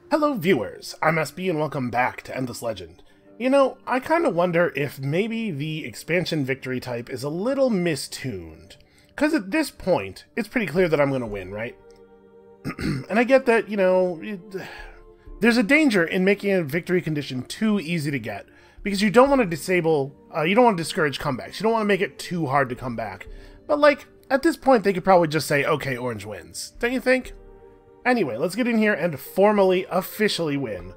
Hello viewers, I'm SB and welcome back to Endless Legend. You know, I kinda wonder if maybe the expansion victory type is a little mistuned. Cause at this point, it's pretty clear that I'm gonna win, right? And I get that, you know, there's a danger in making a victory condition too easy to get. Because you don't want to you don't want to discourage comebacks. You don't want to make it too hard to come back. But like, at this point they could probably just say, okay, Orange wins. Don't you think? Anyway, let's get in here and formally, officially win.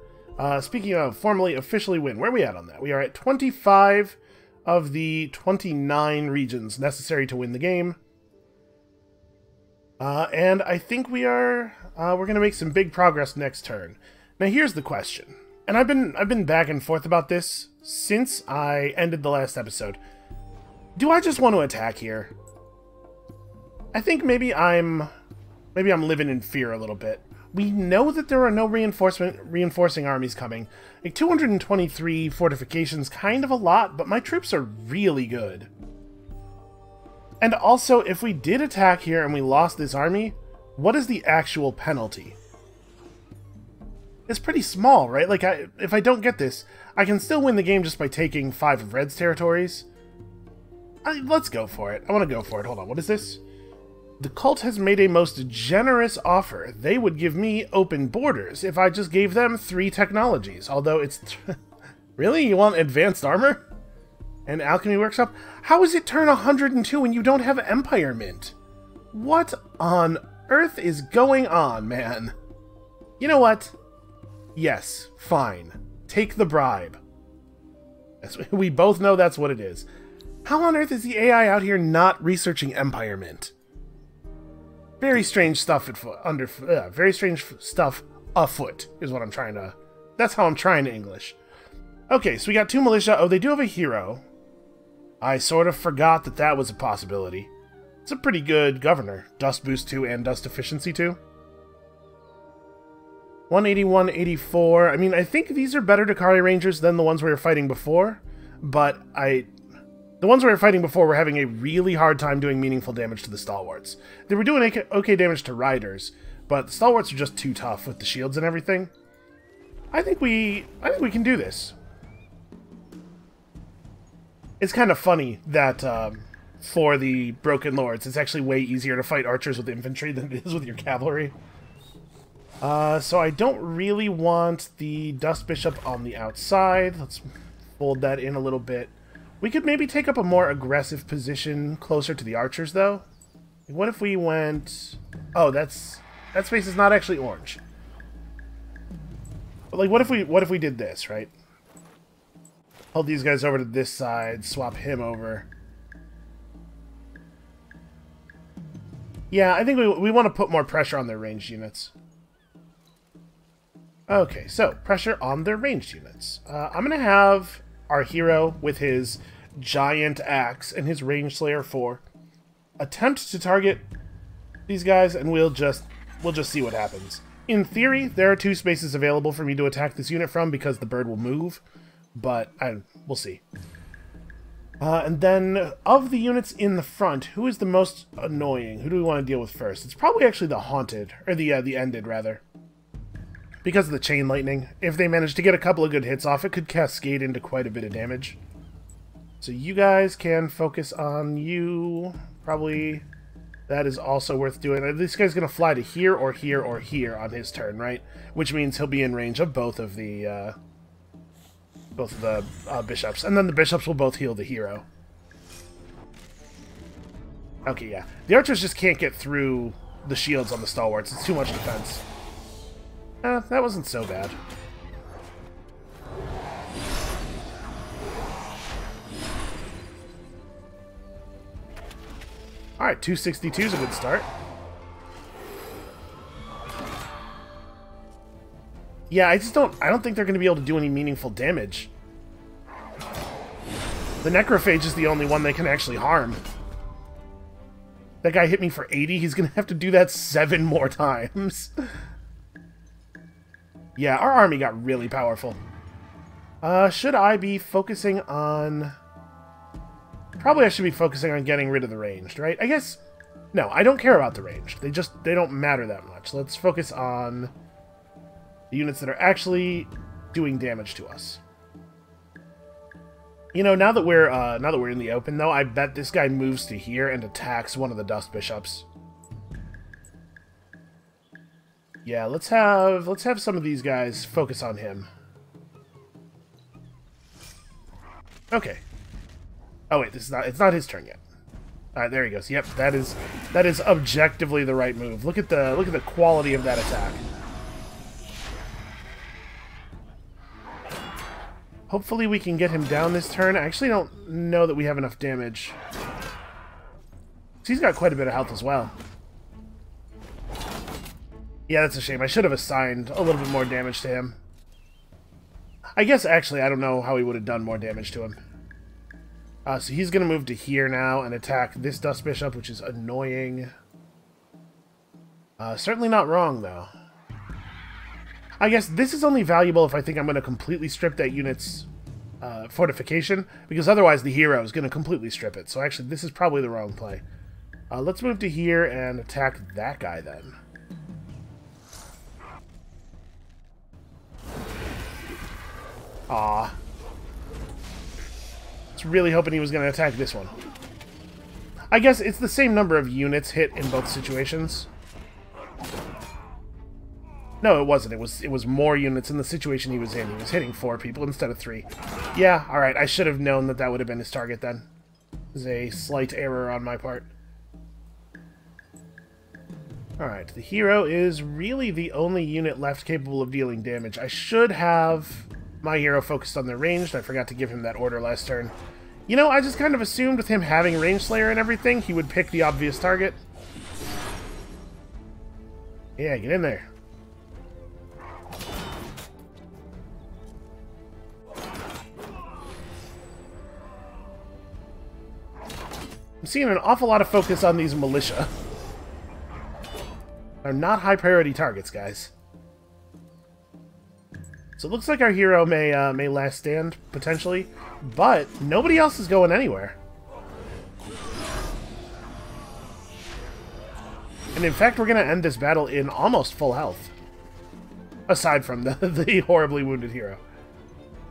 Speaking of formally, officially win, where are we at on that? We are at 25 of the 29 regions necessary to win the game. And I think we're going to make some big progress next turn. Now here's the question. And I've been back and forth about this since I ended the last episode. Do I just want to attack here? I think maybe I'm living in fear a little bit. We know that there are no reinforcing armies coming. Like 223 fortifications, kind of a lot, but my troops are really good. And also, if we did attack here and we lost this army, what is the actual penalty? It's pretty small, right? Like, if I don't get this, I can still win the game just by taking 5 of Red's territories. Let's go for it. I want to go for it. Hold on, what is this? The cult has made a most generous offer. They would give me open borders if I just gave them 3 technologies. Although it's... Really? You want advanced armor? And alchemy workshop? How is it turn 102 when you don't have Empire Mint? What on earth is going on, man? You know what? Yes, fine. Take the bribe. We both know that's what it is. How on earth is the AI out here not researching Empire Mint? Very strange stuff very strange stuff afoot is what I'm trying to... That's how I'm trying to English. Okay, so we got 2 militia. Oh, they do have a hero. I sort of forgot that that was a possibility. It's a pretty good governor. Dust Boost 2 and Dust Efficiency 2. 181, 84. I mean, I think these are better Dakari Rangers than the ones we were fighting before. But the ones we were fighting before were having a really hard time doing meaningful damage to the Stalwarts. They were doing okay damage to Riders, but the Stalwarts are just too tough with the shields and everything. I think we can do this. It's kind of funny that for the Broken Lords, it's actually way easier to fight archers with infantry than it is with your cavalry. So I don't really want the Dust Bishop on the outside. Let's fold that in a little bit. We could maybe take up a more aggressive position closer to the archers, though. What if we went... Oh, that space is not actually orange. But like, what if we did this, right? Hold these guys over to this side, swap him over. Yeah, I think we want to put more pressure on their ranged units. Okay, so pressure on their ranged units. I'm going to have our hero with his giant axe and his Range Slayer 4 attempt to target these guys, and we'll just see what happens. In theory, there are 2 spaces available for me to attack this unit from because the bird will move, but we'll see. And then, of the units in the front, who is the most annoying? Who do we want to deal with first? It's probably actually the Haunted, or the Ended, rather. Because of the chain lightning. If they manage to get a couple of good hits off, it could cascade into quite a bit of damage. So you guys can focus on you. Probably that is also worth doing. This guy's going to fly to here or here or here on his turn, right? Which means he'll be in range of both of the bishops. And then the bishops will both heal the hero. Okay, yeah. The archers just can't get through the shields on the stalwarts. It's too much defense. That wasn't so bad. Alright, 262 is a good start. Yeah, I don't think they're going to be able to do any meaningful damage. The Necrophage is the only one they can actually harm. That guy hit me for 80, he's going to have to do that 7 more times. Yeah, our army got really powerful. Should I be focusing on... Probably I should be focusing on getting rid of the ranged, right? I guess... No, I don't care about the ranged. They don't matter that much. Let's focus on The units that are actually doing damage to us. You know, now that we're in the open, though, I bet this guy moves to here and attacks one of the Dust Bishops. Yeah, let's have some of these guys focus on him. Okay. Oh wait, it's not his turn yet. Alright, there he goes. Yep, that is objectively the right move. Look at the quality of that attack. Hopefully we can get him down this turn. I actually don't know that we have enough damage. He's got quite a bit of health as well. Yeah, that's a shame. I should have assigned a little bit more damage to him. I guess, actually, I don't know how he would have done more damage to him. So he's going to move to here now and attack this Dust Bishop, which is annoying. Certainly not wrong, though. I guess this is only valuable if I think I'm going to completely strip that unit's fortification, because otherwise the hero is going to completely strip it. So actually, this is probably the wrong play. Let's move to here and attack that guy, then. Aw. I was really hoping he was going to attack this one. I guess it's the same number of units hit in both situations. No, it wasn't. It was more units in the situation he was in. He was hitting 4 people instead of 3. Yeah, alright. I should have known that that would have been his target then. It was a slight error on my part. Alright, the hero is really the only unit left capable of dealing damage. I should have my hero focused on the ranged. I forgot to give him that order last turn. You know, I just kind of assumed with him having Range Slayer and everything, he would pick the obvious target. Yeah, get in there. I'm seeing an awful lot of focus on these militia. They're not high priority targets, guys. So it looks like our hero may last stand, potentially, but nobody else is going anywhere. And in fact, we're going to end this battle in almost full health. Aside from the horribly wounded hero.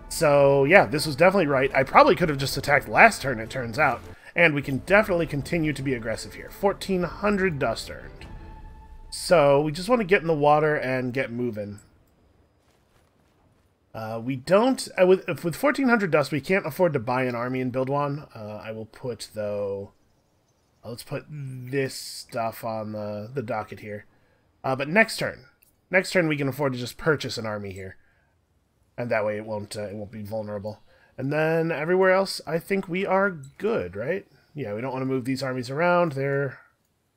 So, yeah, this was definitely right. I probably could have just attacked last turn, it turns out. And we can definitely continue to be aggressive here. 1,400 dust earned. So, we just want to get in the water and get moving. We don't... with 1,400 dust, we can't afford to buy an army and build one. I will put, though... let's put this stuff on the docket here. But next turn. Next turn, we can afford to just purchase an army here. And that way it won't be vulnerable. And then everywhere else, I think we are good, right? Yeah, we don't want to move these armies around. They're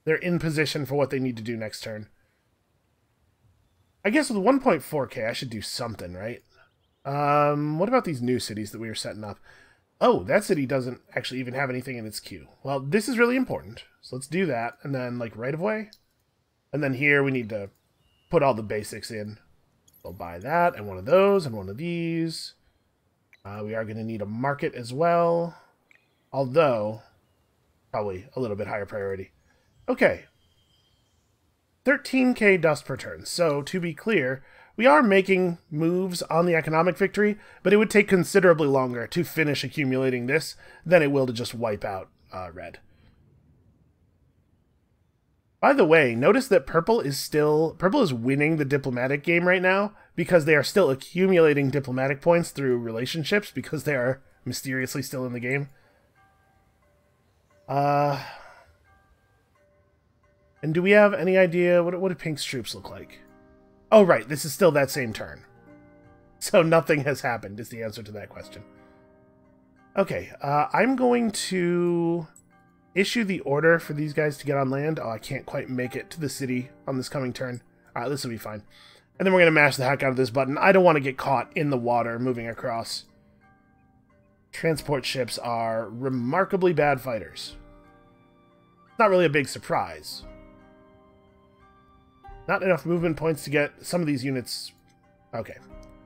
in position for what they need to do next turn. I guess with 1.4k, I should do something, right? What about these new cities that we were setting up? Oh, that city doesn't actually even have anything in its queue. Well, this is really important. So let's do that. And then, like, right of way. And then here we need to put all the basics in. We'll buy that, and one of those, and one of these. We are going to need a market as well. Although, probably a little bit higher priority. Okay. 13k dust per turn. So, to be clear, we are making moves on the economic victory, but it would take considerably longer to finish accumulating this than it will to just wipe out red. By the way, notice that purple is winning the diplomatic game right now because they are still accumulating diplomatic points through relationships because they are mysteriously still in the game. And do we have any idea what do Pink's troops look like? Oh, right, this is still that same turn. So nothing has happened is the answer to that question. Okay, I'm going to issue the order for these guys to get on land. Oh, I can't quite make it to the city on this coming turn. Alright, this will be fine. And then we're going to mash the heck out of this button. I don't want to get caught in the water moving across. Transport ships are remarkably bad fighters. Not really a big surprise. Not enough movement points to get some of these units... Okay,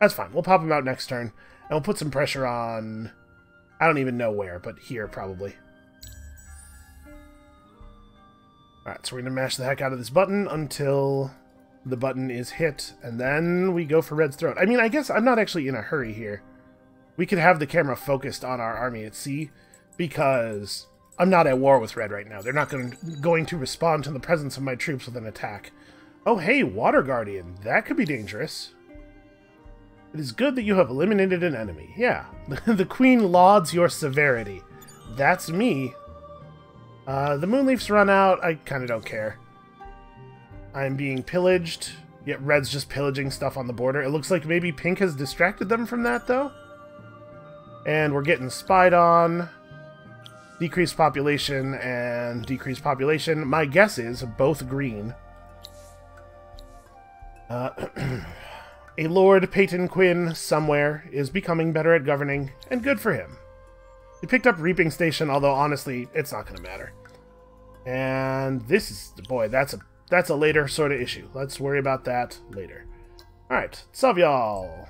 that's fine. We'll pop them out next turn. And we'll put some pressure on... I don't even know where, but here probably. Alright, so we're going to mash the heck out of this button until The button is hit, and then we go for Red's throat. I mean, I guess I'm not actually in a hurry here. We could have the camera focused on our army at sea, because I'm not at war with Red right now. They're not going to respond to the presence of my troops with an attack. Oh, hey, Water Guardian. That could be dangerous. It is good that you have eliminated an enemy. Yeah, the Queen lauds your severity. That's me. The Moonleaf's run out. I kind of don't care. I'm being pillaged, yet Red's just pillaging stuff on the border. It looks like maybe Pink has distracted them from that, though. And we're getting spied on. Decreased population and decreased population. My guess is both green. A Lord Peyton Quinn somewhere is becoming better at governing, and good for him. He picked up Reaping Station, although honestly, it's not going to matter. And this is, boy, that's a later sort of issue. Let's worry about that later. Alright, Sovyal.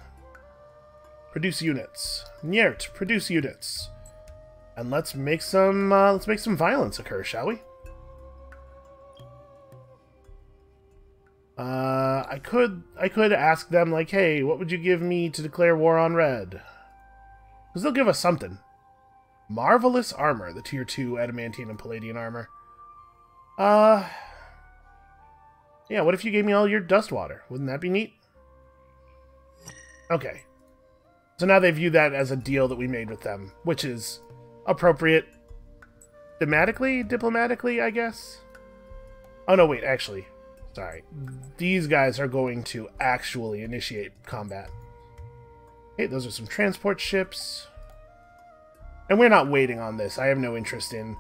Produce units. Nyert, produce units. And let's make some violence occur, shall we? I could ask them, like, hey, what would you give me to declare war on Red? Because they'll give us something. Marvelous armor, the tier 2 adamantine and palladian armor. Yeah, what if you gave me all your dust water? Wouldn't that be neat? Okay. So now they view that as a deal that we made with them, which is appropriate diplomatically, I guess? Oh, no, wait, actually. Sorry. These guys are going to actually initiate combat. Okay, those are some transport ships. And we're not waiting on this. I have no interest in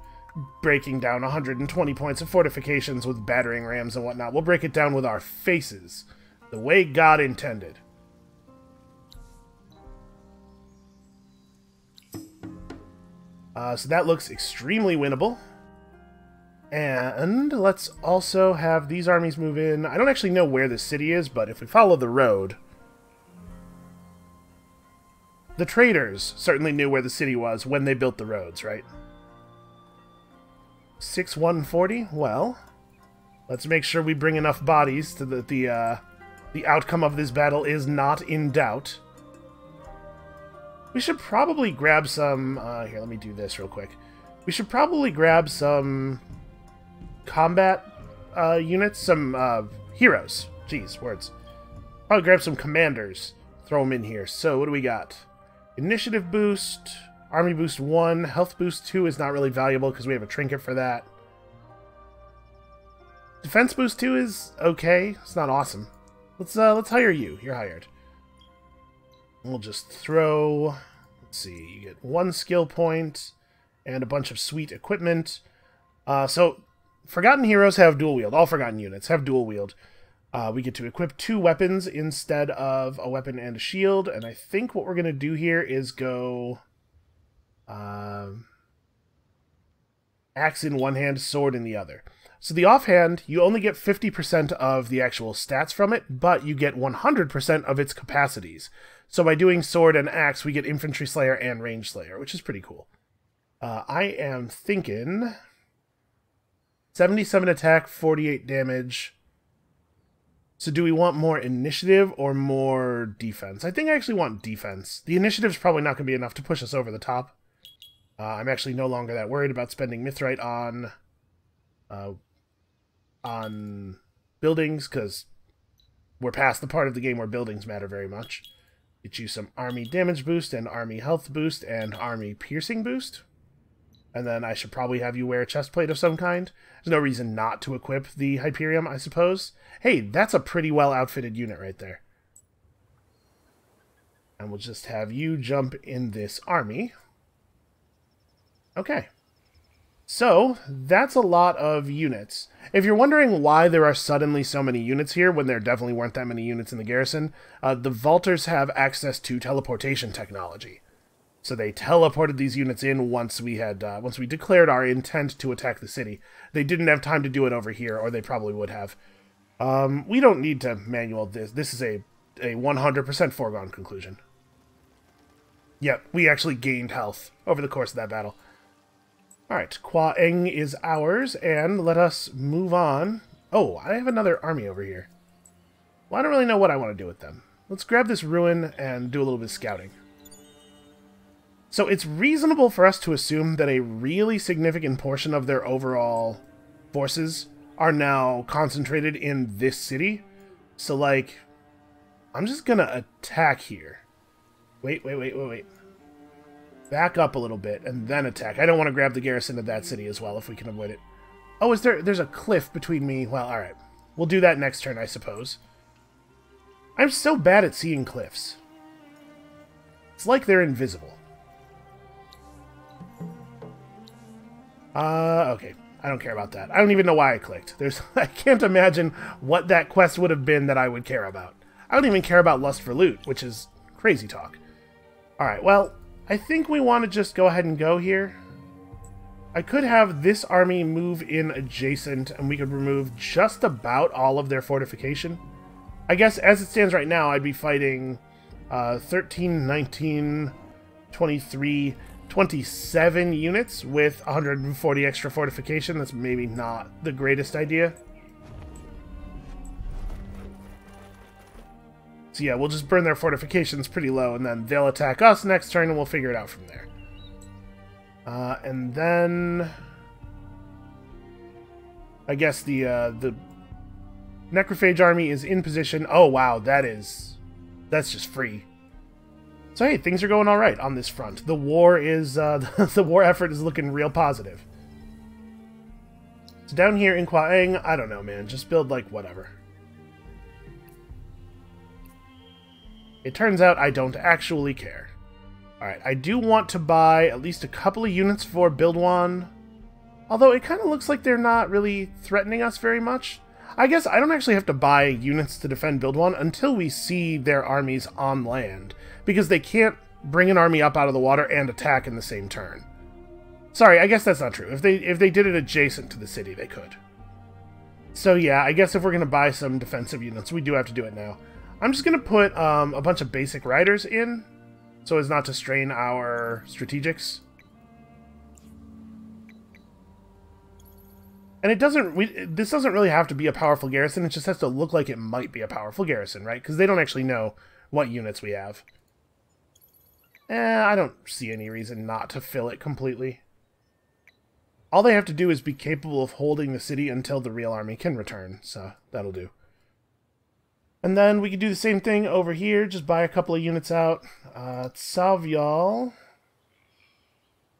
breaking down 120 points of fortifications with battering rams and whatnot. We'll break it down with our faces, the way God intended. So that looks extremely winnable. And let's also have these armies move in. I don't actually know where the city is, but if we follow the road... The traders certainly knew where the city was when they built the roads, right? 6140? Well, let's make sure we bring enough bodies to the outcome of this battle is not in doubt. We should probably grab some... here, let me do this real quick. We should probably grab some combat units, some heroes. Jeez, words. Probably grab some commanders. Throw them in here. So, what do we got? Initiative boost, army boost 1, health boost 2 is not really valuable because we have a trinket for that. Defense boost 2 is okay. It's not awesome. Let's hire you. You're hired. We'll just throw... Let's see. You get 1 skill point and a bunch of sweet equipment. So, Forgotten Heroes have dual wield. All Forgotten units have dual wield. We get to equip 2 weapons instead of a weapon and a shield, and I think what we're going to do here is go axe in one hand, sword in the other. So the offhand, you only get 50% of the actual stats from it, but you get 100% of its capacities. So by doing sword and axe, we get infantry slayer and range slayer, which is pretty cool. I am thinking 77 attack, 48 damage. So do we want more initiative or more defense? I think I actually want defense. The initiative's probably not going to be enough to push us over the top. I'm actually no longer that worried about spending mithrite on buildings, because we're past the part of the game where buildings matter very much. Get you some army damage boost and army health boost and army piercing boost. And then I should probably have you wear a chestplate of some kind. There's no reason not to equip the Hyperium, I suppose. Hey, that's a pretty well outfitted unit right there. And we'll just have you jump in this army. Okay. So, that's a lot of units. If you're wondering why there are suddenly so many units here, when there definitely weren't that many units in the garrison, the Vaulters have access to teleportation technology. So they teleported these units in once we declared our intent to attack the city. They didn't have time to do it over here, or they probably would have. We don't need to manual this. This is a 100% foregone conclusion. Yep, we actually gained health over the course of that battle. Alright, Kwa Eng is ours, and let us move on. Oh, I have another army over here. Well, I don't really know what I want to do with them. Let's grab this ruin and do a little bit of scouting. So it's reasonable for us to assume that a really significant portion of their overall forces are now concentrated in this city. So, like, I'm just gonna attack here. Wait. Back up a little bit and then attack. I don't want to grab the garrison of that city as well if we can avoid it. Oh, there's a cliff between me. Well, alright. We'll do that next turn, I suppose. I'm so bad at seeing cliffs. It's like they're invisible. Okay. I don't care about that. I don't even know why I clicked. I can't imagine what that quest would have been that I would care about. I don't even care about Lust for Loot, which is crazy talk. Alright, well, I think we want to just go ahead and go here. I could have this army move in adjacent, and we could remove just about all of their fortification. I guess as it stands right now, I'd be fighting 13, 19, 23, 27 units with 140 extra fortification. That's maybe not the greatest idea. So yeah, we'll just burn their fortifications pretty low, and then they'll attack us next turn, and we'll figure it out from there. And then I guess the Necrophage army is in position. Oh wow, that's just free. So hey, things are going all right on this front. The war is the war effort is looking real positive. So down here in Kwaeng, I don't know, man. Just build like whatever. It turns out I don't actually care. Alright, I do want to buy at least a couple of units for Buildwan. Although it kind of looks like they're not really threatening us very much. I guess I don't actually have to buy units to defend Buildwan until we see their armies on land. Because they can't bring an army up out of the water and attack in the same turn. Sorry, I guess that's not true. If they did it adjacent to the city, they could. So yeah, I guess if we're going to buy some defensive units, we do have to do it now. I'm just going to put a bunch of basic riders in, so as not to strain our strategics. And this doesn't really have to be a powerful garrison, it just has to look like it might be a powerful garrison, right? Because they don't actually know what units we have. I don't see any reason not to fill it completely. All they have to do is be capable of holding the city until the real army can return, so that'll do. And then we can do the same thing over here, just buy a couple of units out. Savyal,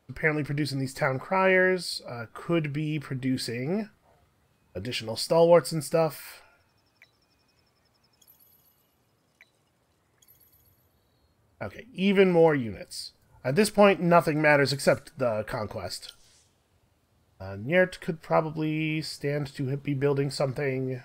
apparently producing these town criers, could be producing additional stalwarts and stuff. Okay, even more units. At this point, nothing matters except the conquest. Nyert could probably stand to be building something.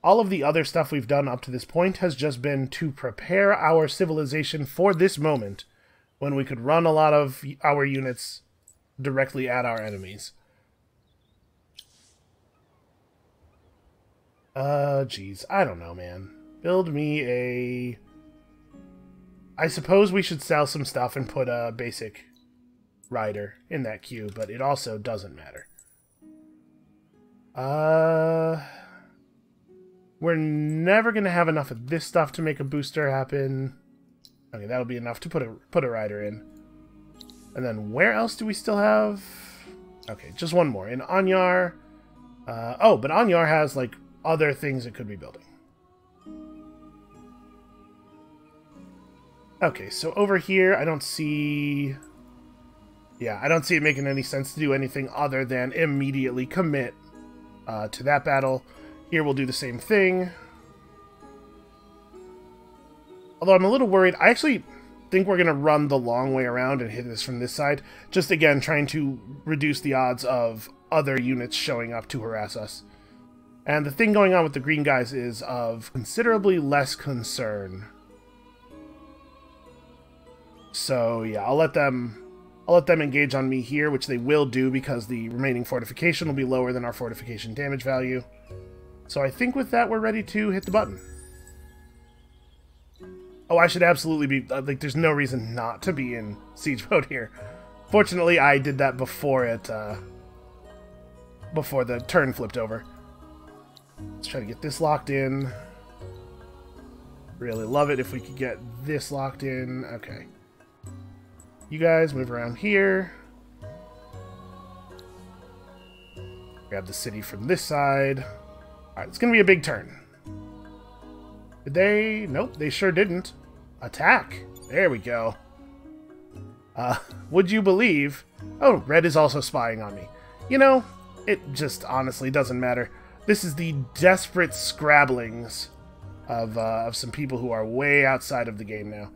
All of the other stuff we've done up to this point has just been to prepare our civilization for this moment when we could run a lot of our units directly at our enemies. Geez, I don't know, man. Build me a... I suppose we should sell some stuff and put a basic rider in that queue, but it also doesn't matter. We're never going to have enough of this stuff to make a booster happen. Okay, that'll be enough to put a rider in. And then where else do we still have... Okay, just one more. In Anyar... oh, but Anyar has, like, other things it could be building. Okay, so over here, I don't see... Yeah, I don't see it making any sense to do anything other than immediately commit to that battle. Here we'll do the same thing. Although I'm a little worried. I actually think we're going to run the long way around and hit this from this side. Just, again, trying to reduce the odds of other units showing up to harass us. And the thing going on with the green guys is of considerably less concern. So, yeah, I'll let them engage on me here, which they will do because the remaining fortification will be lower than our fortification damage value. So I think with that, we're ready to hit the button. Oh, I should absolutely be... like, there's no reason not to be in siege mode here. Fortunately, I did that before before the turn flipped over. Let's try to get this locked in. Really love it if we could get this locked in. Okay. You guys move around here. Grab the city from this side. Alright, it's going to be a big turn. Did they? Nope, they sure didn't. Attack. There we go. Would you believe... Oh, red is also spying on me. You know, it just honestly doesn't matter. This is the desperate scrabblings of some people who are way outside of the game now.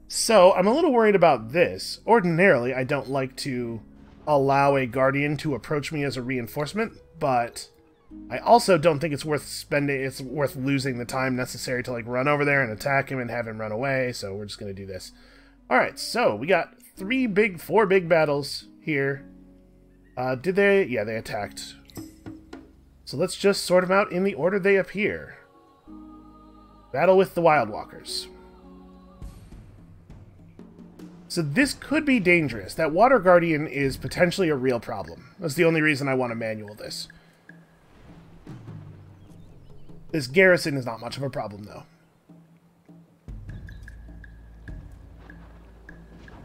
So, I'm a little worried about this. Ordinarily, I don't like to allow a Guardian to approach me as a reinforcement, but I also don't think it's worth losing the time necessary to, like, run over there and attack him and have him run away, so we're just going to do this. Alright, so we got four big battles here. Did they? Yeah, they attacked. So let's just sort them out in the order they appear. Battle with the Wild Walkers. So this could be dangerous. That Water Guardian is potentially a real problem. That's the only reason I want to manual this. This garrison is not much of a problem, though.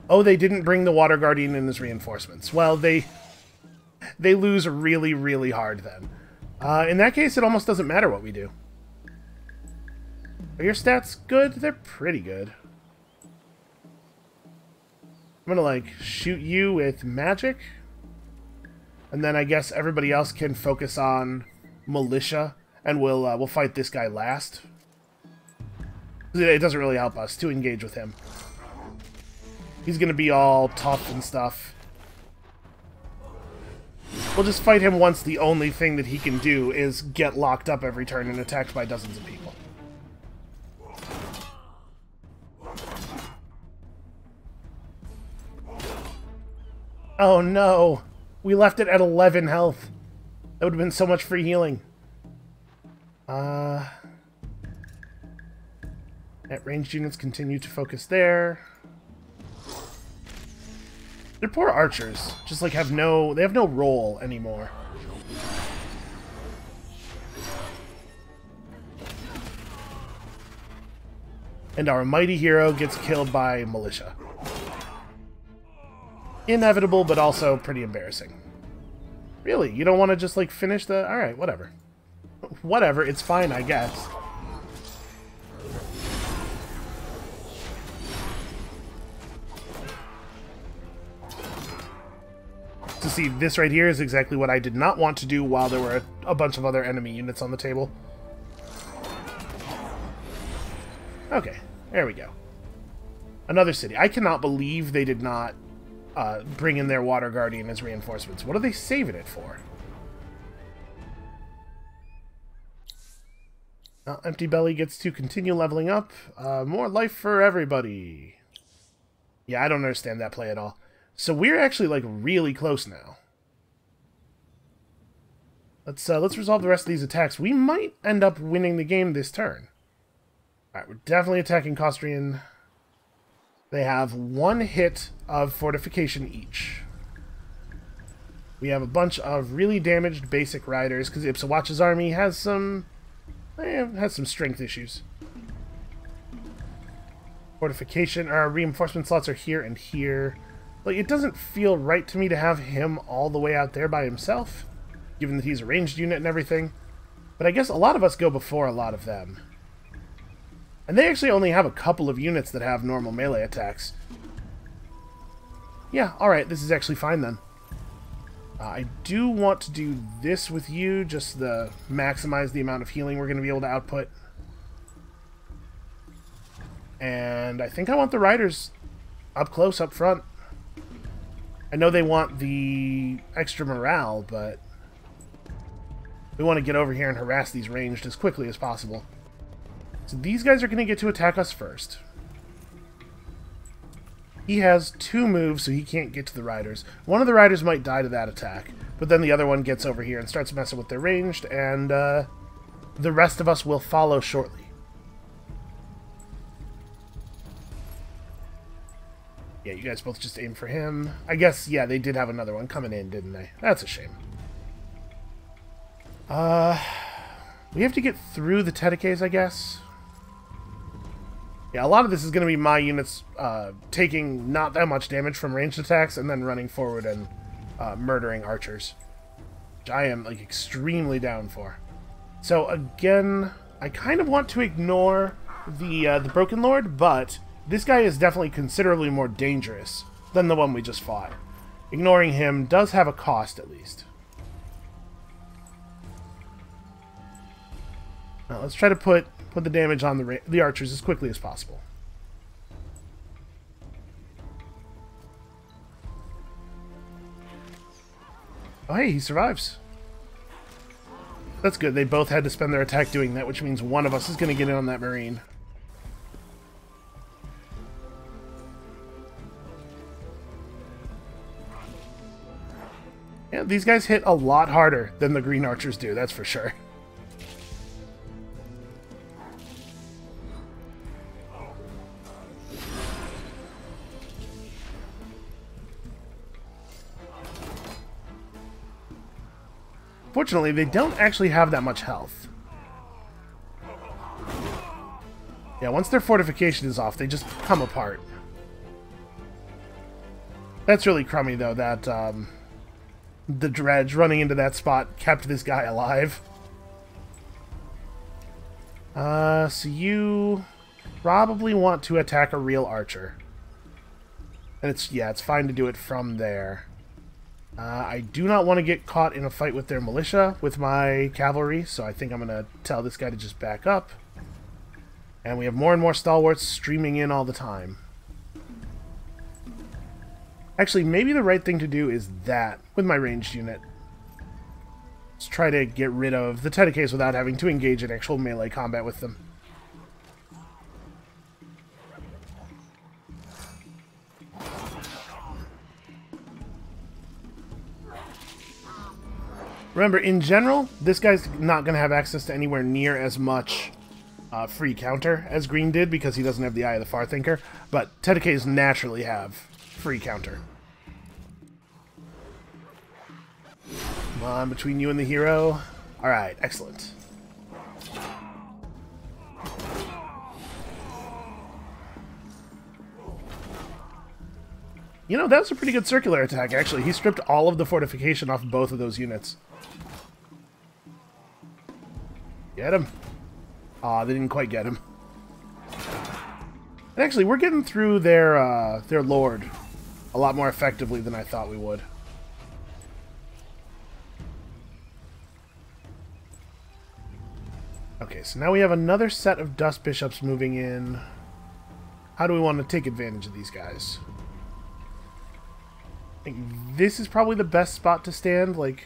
Oh, they didn't bring the Water Guardian in as reinforcements. Well, they lose really, really hard then. In that case, it almost doesn't matter what we do. Are your stats good? They're pretty good. I'm gonna, like, shoot you with magic. And then I guess everybody else can focus on militia. And we'll fight this guy last. It doesn't really help us to engage with him. He's gonna be all tough and stuff. We'll just fight him once the only thing that he can do is get locked up every turn and attacked by dozens of people. Oh no! We left it at 11 health. That would have been so much free healing. Net ranged units continue to focus there. They're poor archers. Just like they have no role anymore. And our mighty hero gets killed by militia. Inevitable, but also pretty embarrassing. Really? You don't want to just, like, finish the... Alright, whatever. Whatever, it's fine, I guess. So see, this right here is exactly what I did not want to do while there were a bunch of other enemy units on the table. Okay, there we go. Another city. I cannot believe they did not bring in their Water Guardian as reinforcements. What are they saving it for? Empty Belly gets to continue leveling up. More life for everybody. Yeah, I don't understand that play at all. So we're actually, like, really close now. Let's resolve the rest of these attacks. We might end up winning the game this turn. Alright, we're definitely attacking Costrian. They have one hit of fortification each. We have a bunch of really damaged basic riders, because Ipsawatch's army has some strength issues. Fortification, our reinforcement slots are here and here. Like, it doesn't feel right to me to have him all the way out there by himself, given that he's a ranged unit and everything. But I guess a lot of us go before a lot of them. And they actually only have a couple of units that have normal melee attacks. Yeah, alright, this is actually fine then. I do want to do this with you, just to maximize the amount of healing we're going to be able to output. And I think I want the riders up close, up front. I know they want the extra morale, but we want to get over here and harass these ranged as quickly as possible. So these guys are going to get to attack us first. He has 2 moves, so he can't get to the riders. One of the riders might die to that attack, but then the other one gets over here and starts messing with their ranged, and the rest of us will follow shortly. Yeah, you guys both just aim for him. I guess, yeah, they did have another one coming in, didn't they? That's a shame. We have to get through the Tedecaes, I guess. Yeah, a lot of this is going to be my units taking not that much damage from ranged attacks and then running forward and murdering archers. Which I am, like, extremely down for. So, again, I kind of want to ignore the Broken Lord, but this guy is definitely considerably more dangerous than the one we just fought. Ignoring him does have a cost, at least. Now, let's try to put the damage on the archers as quickly as possible. Oh, hey, he survives. That's good. They both had to spend their attack doing that, which means one of us is going to get in on that Marine. Yeah, these guys hit a lot harder than the green archers do, that's for sure. Fortunately, they don't actually have that much health. Yeah, once their fortification is off, they just come apart. That's really crummy, though, that the dredge running into that spot kept this guy alive. So you probably want to attack a real archer. And it's fine to do it from there. I do not want to get caught in a fight with their militia with my cavalry, so I think I'm going to tell this guy to just back up. And we have more and more stalwarts streaming in all the time. Actually, maybe the right thing to do is that with my ranged unit. Let's try to get rid of the Tedecaes without having to engage in actual melee combat with them. Remember, in general, this guy's not going to have access to anywhere near as much free counter as Green did because he doesn't have the Eye of the Farthinker, but Tedecaes naturally have free counter. Come on, between you and the hero. Alright, excellent. You know, that was a pretty good circular attack, actually. He stripped all of the fortification off both of those units. Get him. Aw, they didn't quite get him. And actually, we're getting through their lord a lot more effectively than I thought we would. Okay, so now we have another set of Dust Bishops moving in. How do we want to take advantage of these guys? I think this is probably the best spot to stand, like,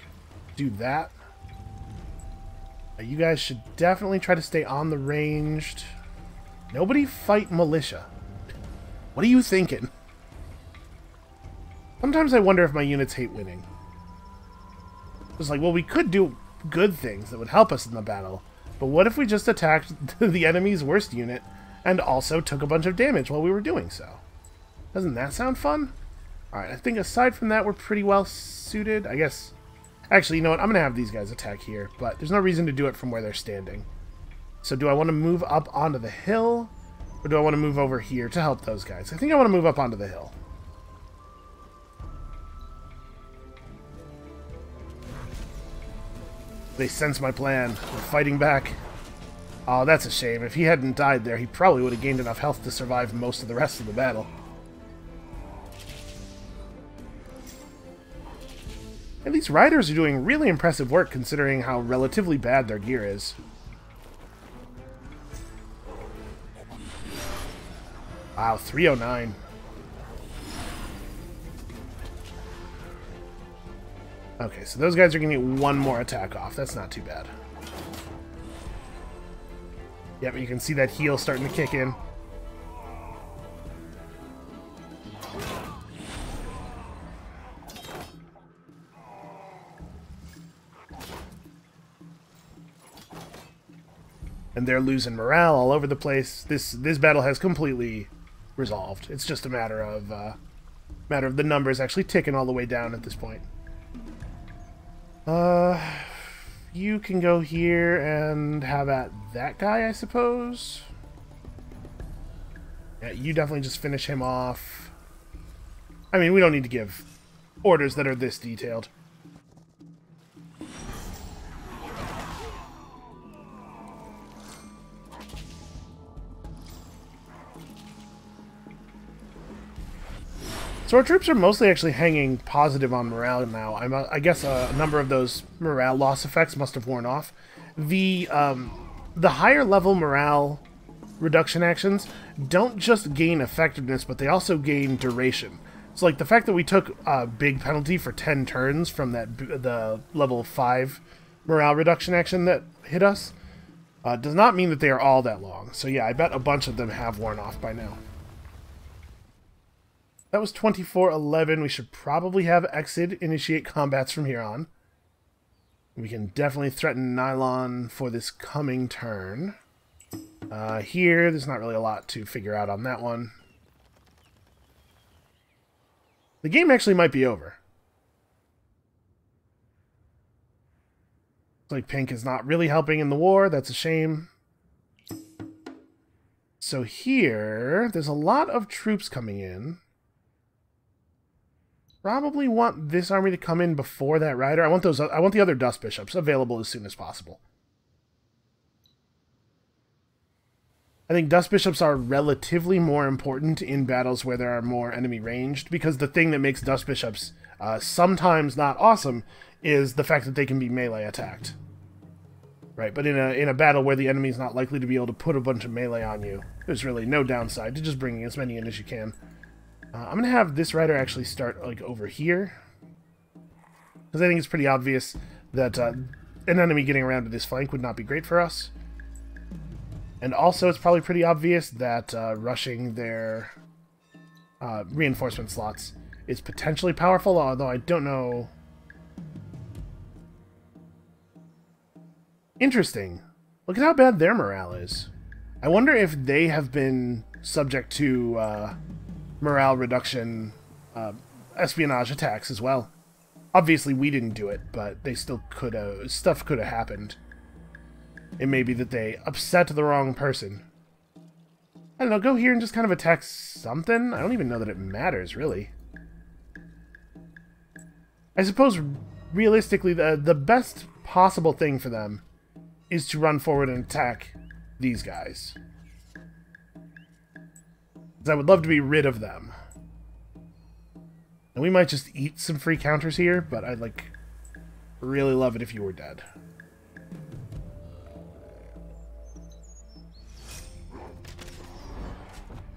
do that. You guys should definitely try to stay on the ranged. Nobody fight militia. What are you thinking? Sometimes I wonder if my units hate winning. It's like, well, we could do good things that would help us in the battle, but what if we just attacked the enemy's worst unit and also took a bunch of damage while we were doing so? Doesn't that sound fun? Alright, I think aside from that, we're pretty well suited. I guess... Actually, you know what? I'm going to have these guys attack here, but there's no reason to do it from where they're standing. So do I want to move up onto the hill, or do I want to move over here to help those guys? I think I want to move up onto the hill. They sense my plan. They're fighting back. Oh, that's a shame. If he hadn't died there, he probably would have gained enough health to survive most of the rest of the battle. And these riders are doing really impressive work considering how relatively bad their gear is. Wow, 309. Okay, so those guys are going to get one more attack off. That's not too bad. Yep, you can see that heal starting to kick in. And they're losing morale all over the place. This battle has completely resolved. It's just a matter of Matter of the numbers actually ticking all the way down at this point. You can go here and have at that guy, I suppose. Yeah, you definitely just finish him off. I mean, we don't need to give orders that are this detailed. So our troops are mostly actually hanging positive on morale now. I guess a number of those morale loss effects must have worn off. The higher level morale reduction actions don't just gain effectiveness, but they also gain duration. So like the fact that we took a big penalty for 10 turns from the level 5 morale reduction action that hit us does not mean that they are all that long. So yeah, I bet a bunch of them have worn off by now. That was 2411. We should probably have Exit initiate combats from here on. We can definitely threaten Nylon for this coming turn. Here, there's not really a lot to figure out on that one. The game actually might be over. Looks like Pink is not really helping in the war. That's a shame. So here, there's a lot of troops coming in. Probably want this army to come in before that rider. I want the other Dust Bishops available as soon as possible. I think Dust Bishops are relatively more important in battles where there are more enemy ranged, because the thing that makes Dust Bishops sometimes not awesome is the fact that they can be melee attacked. Right, but in a battle where the enemy is not likely to be able to put a bunch of melee on you, there's really no downside to just bringing as many in as you can. I'm going to have this rider actually start like over here, because I think it's pretty obvious that an enemy getting around to this flank would not be great for us. And also it's probably pretty obvious that rushing their reinforcement slots is potentially powerful, although I don't know. Interesting. Look at how bad their morale is. I wonder if they have been subject to morale reduction espionage attacks as well. Obviously we didn't do it, but they still could have. Stuff could have happened. It may be that they upset the wrong person. I don't know, go here and just kind of attack something? I don't even know that it matters, really. I suppose, realistically, the best possible thing for them is to run forward and attack these guys. Because I would love to be rid of them. And we might just eat some free counters here, but I'd, like, really love it if you were dead.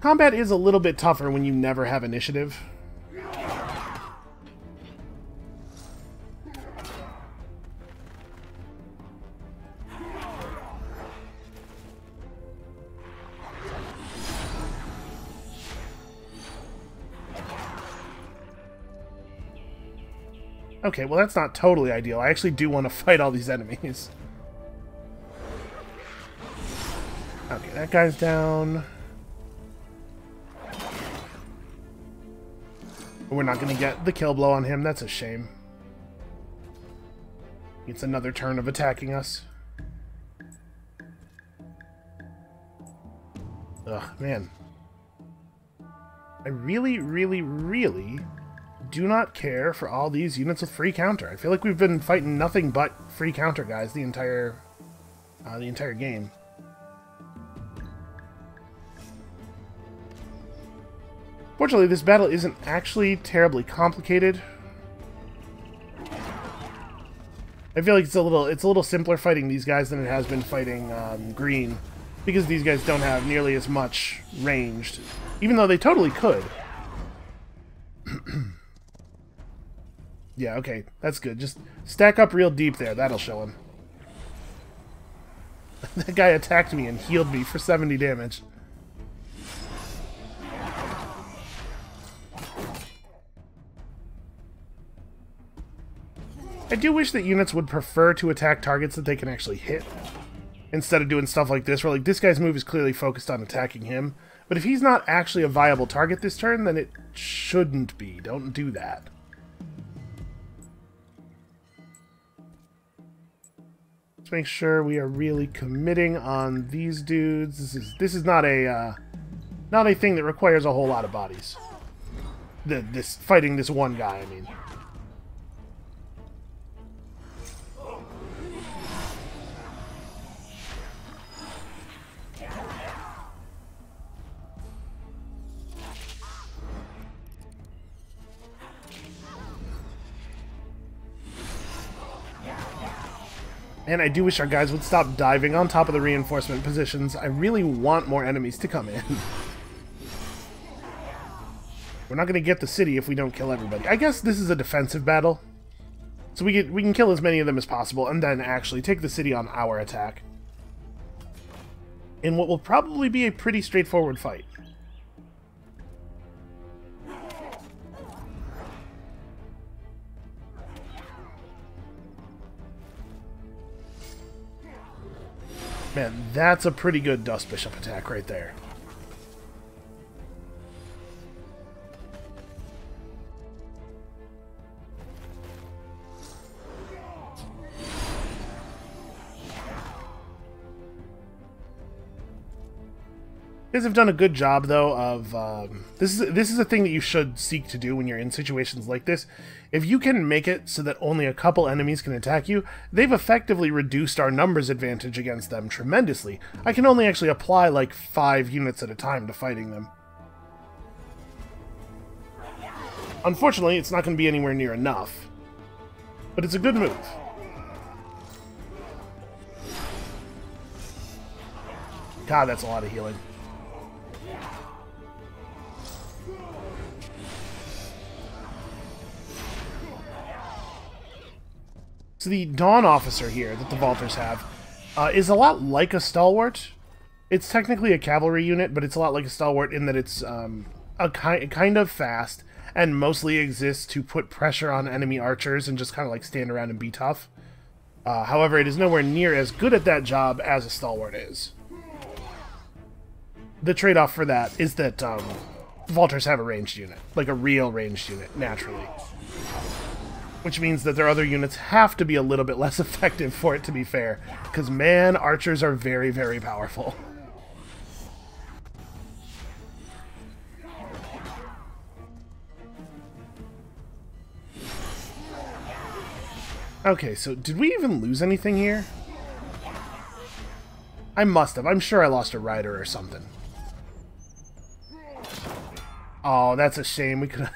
Combat is a little bit tougher when you never have initiative. Okay, well that's not totally ideal. I actually do want to fight all these enemies. Okay, that guy's down. We're not going to get the kill blow on him. That's a shame. It's another turn of attacking us. Ugh, man. I really, really, really do not care for all these units of free counter. I feel like we've been fighting nothing but free counter guys the entire game. Fortunately, this battle isn't actually terribly complicated. I feel like it's a little simpler fighting these guys than it has been fighting green, because these guys don't have nearly as much ranged, even though they totally could. Yeah, okay, that's good. Just stack up real deep there. That'll show him. That guy attacked me and healed me for 70 damage. I do wish that units would prefer to attack targets that they can actually hit. instead of doing stuff like this, where like this guy's move is clearly focused on attacking him. But if he's not actually a viable target this turn, then it shouldn't be. Don't do that. Let's make sure we are really committing on these dudes. This is not a thing that requires a whole lot of bodies. This fighting this one guy, I mean. And I do wish our guys would stop diving on top of the reinforcement positions. I really want more enemies to come in. We're not going to get the city if we don't kill everybody. I guess this is a defensive battle. So we can kill as many of them as possible and then actually take the city on our attack. In what will probably be a pretty straightforward fight. Man, that's a pretty good Dust Bishop attack right there. You guys have done a good job, though, of... this is a thing that you should seek to do when you're in situations like this. If you can make it so that only a couple enemies can attack you, they've effectively reduced our numbers advantage against them tremendously. I can only actually apply like 5 units at a time to fighting them. Unfortunately, it's not going to be anywhere near enough. But it's a good move. God, that's a lot of healing. So the Dawn Officer here that the Vaulters have is a lot like a Stalwart. It's technically a cavalry unit, but it's a lot like a Stalwart in that it's a kind of fast and mostly exists to put pressure on enemy archers and just kind of like stand around and be tough. However, it is nowhere near as good at that job as a Stalwart is. The trade-off for that is that Vaulters have a ranged unit, like a real ranged unit, naturally. Which means that their other units have to be a little bit less effective for it to be fair. Because, man, archers are very, very powerful. Okay, so did we even lose anything here? I must have. I'm sure I lost a rider or something. Oh, that's a shame. We could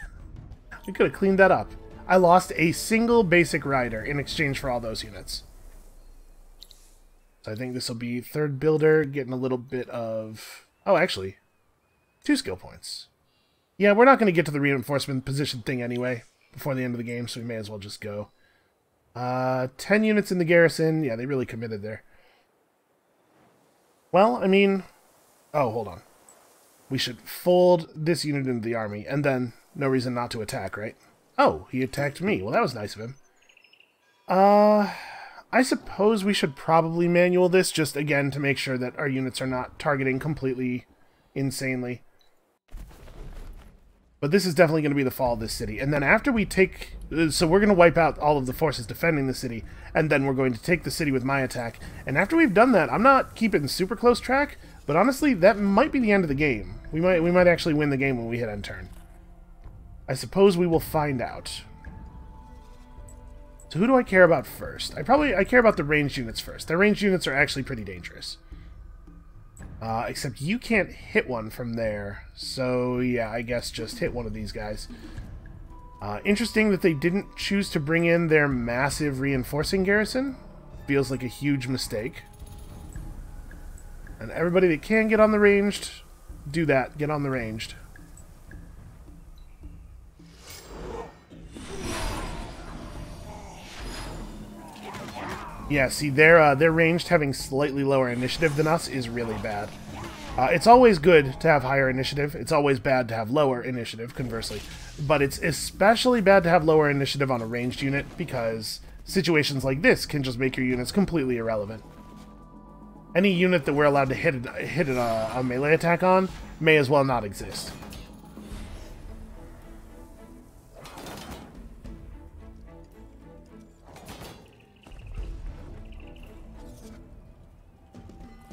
have cleaned that up. I lost a single basic rider in exchange for all those units. So I think this will be third builder, getting a little bit of... Oh, actually, 2 skill points. Yeah, we're not going to get to the reinforcement position thing anyway before the end of the game, so we may as well just go. 10 units in the garrison. Yeah, they really committed there. Well, I mean... Oh, hold on. We should fold this unit into the army, and then no reason not to attack, right? Oh, he attacked me. Well, that was nice of him. I suppose we should probably manual this, just again to make sure that our units are not targeting completely insanely. But this is definitely going to be the fall of this city. And then after we take... So we're going to wipe out all of the forces defending the city, and then we're going to take the city with my attack. And after we've done that, I'm not keeping super close track, but honestly, that might be the end of the game. We might actually win the game when we hit end turn. I suppose we will find out. So who do I care about first? I care about the ranged units first. Their ranged units are actually pretty dangerous. Except you can't hit one from there. So yeah, I guess just hit one of these guys. Interesting that they didn't choose to bring in their massive reinforcing garrison. Feels like a huge mistake. And everybody that can get on the ranged, do that. Get on the ranged. Yeah, see, their ranged having slightly lower initiative than us is really bad. It's always good to have higher initiative. It's always bad to have lower initiative, conversely. But it's especially bad to have lower initiative on a ranged unit, because situations like this can just make your units completely irrelevant. Any unit that we're allowed to hit a melee attack on may as well not exist.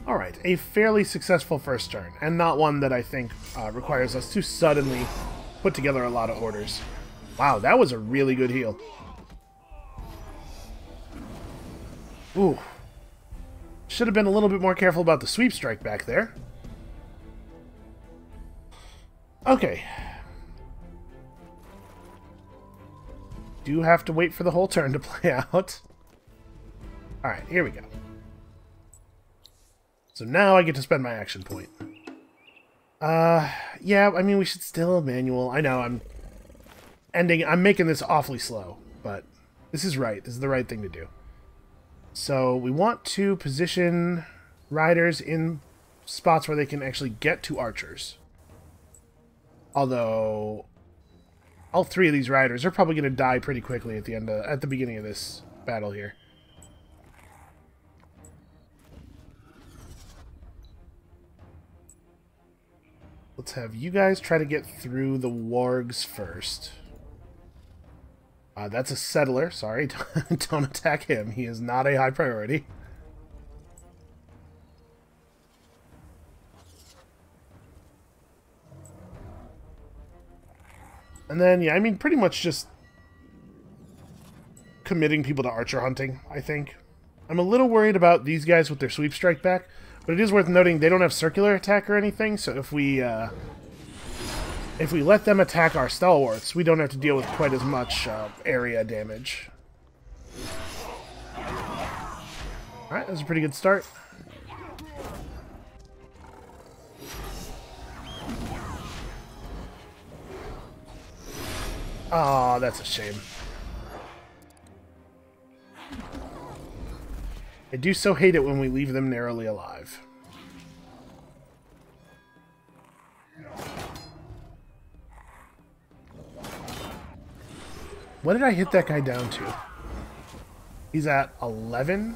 Alright, a fairly successful first turn, and not one that I think requires us to suddenly put together a lot of orders. Wow, that was a really good heal. Ooh. Should have been a little bit more careful about the sweep strike back there. Okay. Do have to wait for the whole turn to play out. Alright, here we go. So now I get to spend my action point. Yeah, I mean, we should still manual. I know, I'm making this awfully slow, but this is right. This is the right thing to do. So we want to position riders in spots where they can actually get to archers. Although all three of these riders are probably going to die pretty quickly at the beginning of this battle here. Let's have you guys try to get through the wargs first. That's a settler. Sorry, don't attack him. He is not a high priority. And then, yeah, I mean, pretty much just committing people to archer hunting, I think. I'm a little worried about these guys with their sweep strike back, but it is worth noting they don't have circular attack or anything, so if we let them attack our stalwarts, we don't have to deal with quite as much area damage. Alright, that was a pretty good start. Oh, that's a shame. I do so hate it when we leave them narrowly alive. What did I hit that guy down to? He's at 11?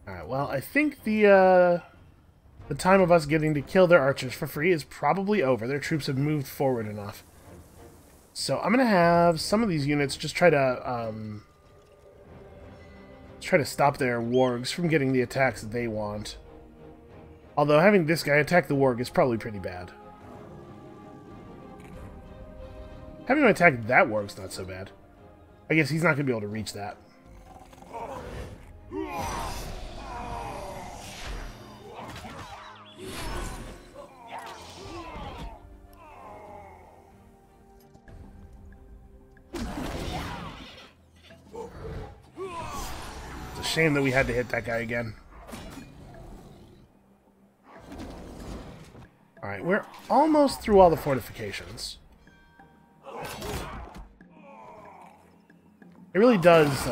Alright, well, I think the time of us getting to kill their archers for free is probably over. Their troops have moved forward enough. So I'm gonna have some of these units just try to stop their wargs from getting the attacks that they want. Although having this guy attack the warg is probably pretty bad. Having him attack that warg's not so bad. I guess he's not gonna be able to reach that. Shame that we had to hit that guy again. Alright, we're almost through all the fortifications. It really does,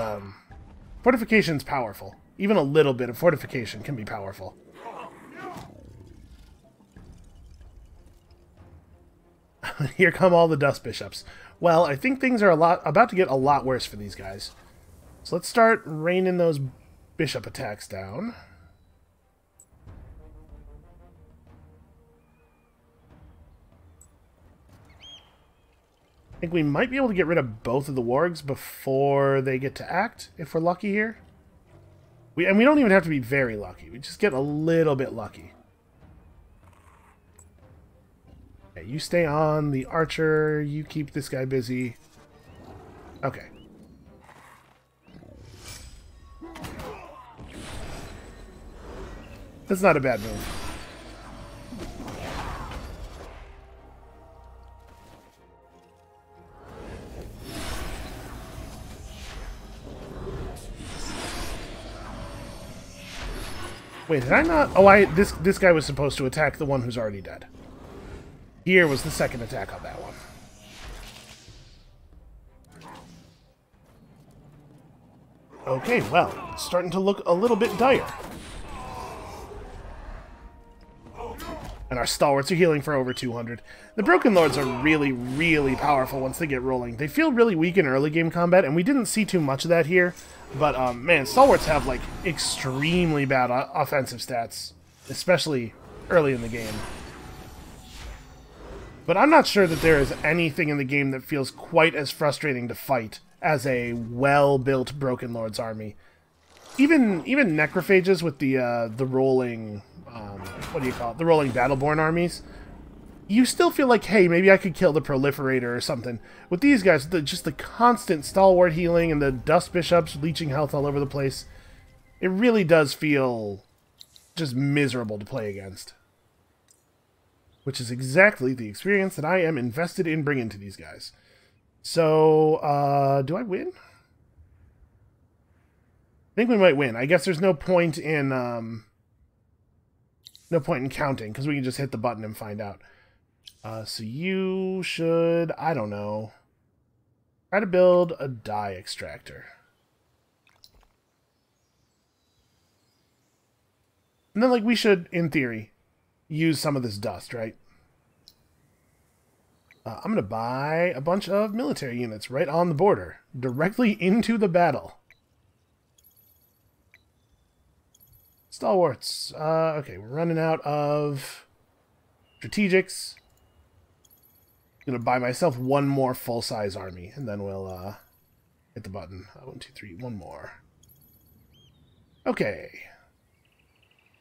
fortification's powerful. Even a little bit of fortification can be powerful. Here come all the dust bishops. Well, I think things are about to get a lot worse for these guys. So let's start raining those bishop attacks down. I think we might be able to get rid of both of the wargs before they get to act, if we're lucky here. And we don't even have to be very lucky. We just get a little bit lucky. Okay, you stay on the archer. You keep this guy busy. Okay. That's not a bad move. Wait, did I not? Oh, this guy was supposed to attack the one who's already dead. Here was the second attack on that one. Okay, well, it's starting to look a little bit dire. And our stalwarts are healing for over 200. The Broken Lords are really, really powerful once they get rolling. They feel really weak in early game combat, and we didn't see too much of that here. But, man, stalwarts have, like, extremely bad offensive stats, especially early in the game. But I'm not sure that there is anything in the game that feels quite as frustrating to fight as a well-built Broken Lords army. Even necrophages with the rolling, what do you call it? The rolling Battleborn armies. You still feel like, hey, maybe I could kill the Proliferator or something. With these guys, just the constant stalwart healing and the Dust Bishops leeching health all over the place, it really does feel just miserable to play against. Which is exactly the experience that I am invested in bringing to these guys. So, do I win? I think we might win. I guess there's no point in counting, because we can just hit the button and find out. So you should, I don't know, try to build a dye extractor. And then, like, we should, in theory, use some of this dust, right? I'm going to buy a bunch of military units right on the border, directly into the battle. Stalwarts. Okay, we're running out of strategics. I'm going to buy myself one more full-size army, and then we'll hit the button. 1, 2, 3, one more. Okay.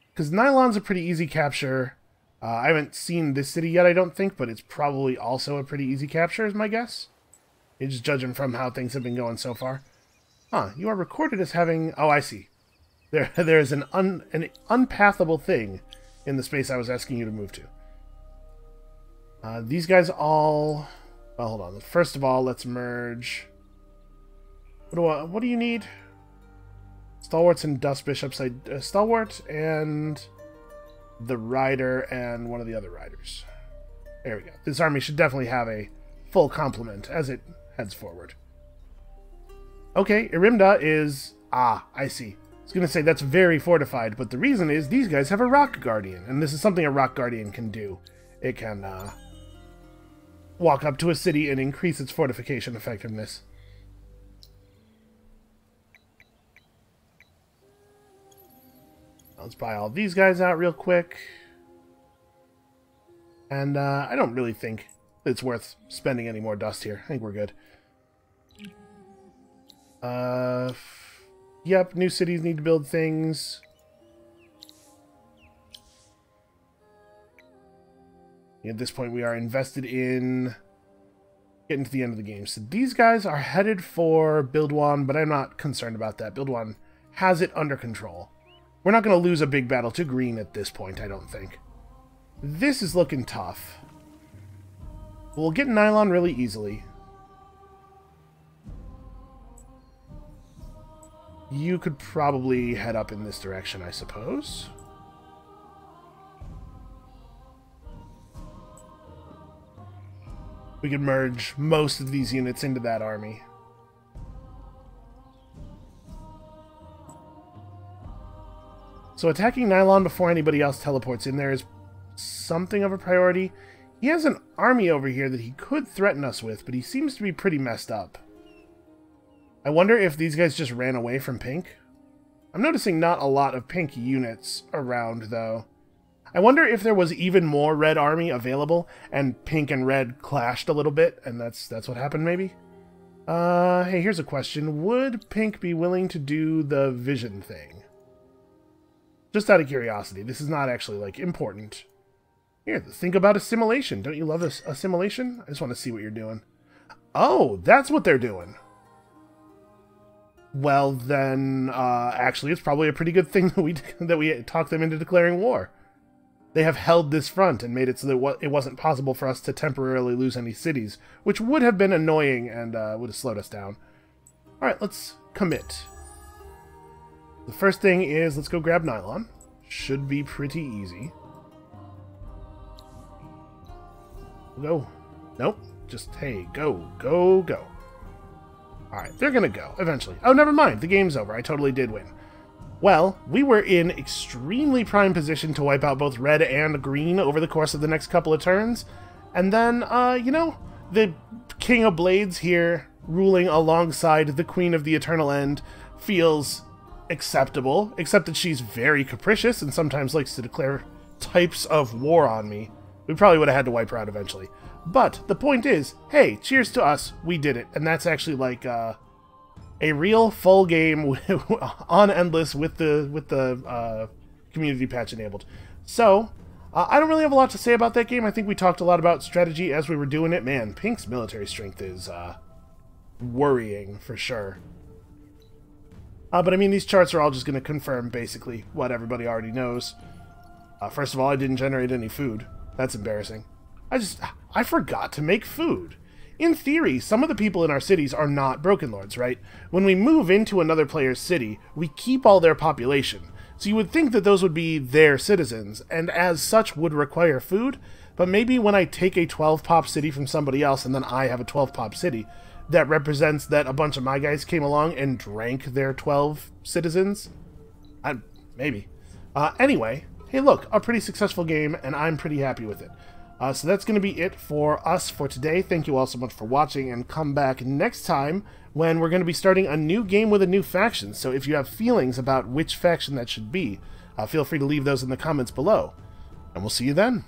Because Nylon's a pretty easy capture. I haven't seen this city yet, I don't think, but it's probably also a pretty easy capture, is my guess. You're just judging from how things have been going so far. Huh, you are recorded as having... Oh, I see. There is an unpathable thing in the space I was asking you to move to. These guys all... Well, hold on. First of all, let's merge... What do you need? Stalwarts and Dust Bishops. Stalwart and the Rider and one of the other Riders. There we go. This army should definitely have a full complement as it heads forward. Okay, Irimda is... Ah, I see. I was going to say that's very fortified, but the reason is these guys have a Rock Guardian, and this is something a Rock Guardian can do. It can walk up to a city and increase its fortification effectiveness. Let's buy all these guys out real quick. And I don't really think it's worth spending any more dust here. I think we're good. Yep, new cities need to build things. At this point, we are invested in getting to the end of the game. So these guys are headed for Buildwan, but I'm not concerned about that. Buildwan has it under control. We're not going to lose a big battle to green at this point, I don't think. This is looking tough. We'll get Nylon really easily. You could probably head up in this direction, I suppose. We could merge most of these units into that army. So attacking Nylon before anybody else teleports in there is something of a priority. He has an army over here that he could threaten us with, but he seems to be pretty messed up. I wonder if these guys just ran away from pink. I'm noticing not a lot of pink units around, though. I wonder if there was even more red army available, and pink and red clashed a little bit, and that's what happened, maybe? Hey, here's a question. Would pink be willing to do the vision thing? Just out of curiosity. This is not actually, like, important. Here, think about assimilation. Don't you love assimilation? I just want to see what you're doing. Oh, that's what they're doing. Well, then, actually, it's probably a pretty good thing that we talked them into declaring war. They have held this front and made it so that it wasn't possible for us to temporarily lose any cities, which would have been annoying and would have slowed us down. Alright, let's commit. The first thing is, let's go grab Nylon. Should be pretty easy. Go. Nope. Just, hey, go, go, go. Alright, they're gonna go, eventually. Oh, never mind. The game's over. I totally did win. Well, we were in extremely prime position to wipe out both red and green over the course of the next couple of turns, and then, you know, the King of Blades here, ruling alongside the Queen of the Eternal End, feels acceptable, except that she's very capricious and sometimes likes to declare types of war on me. We probably would have had to wipe her out eventually. But the point is, hey, cheers to us, we did it, and that's actually like, a real full game on Endless with the community patch enabled. So, I don't really have a lot to say about that game. I think we talked a lot about strategy as we were doing it. Man, Pink's military strength is worrying for sure. But I mean, these charts are all just going to confirm basically what everybody already knows. First of all, I didn't generate any food. That's embarrassing. I forgot to make food. In theory, some of the people in our cities are not Broken Lords, right? When we move into another player's city, we keep all their population. So you would think that those would be their citizens, and as such would require food, but maybe when I take a 12-pop city from somebody else and then I have a 12-pop city, that represents that a bunch of my guys came along and drank their 12 citizens? Maybe. Anyway, hey look, a pretty successful game, and I'm pretty happy with it. So that's going to be it for us for today. Thank you all so much for watching, and come back next time when we're going to be starting a new game with a new faction. So if you have feelings about which faction that should be, feel free to leave those in the comments below. And we'll see you then.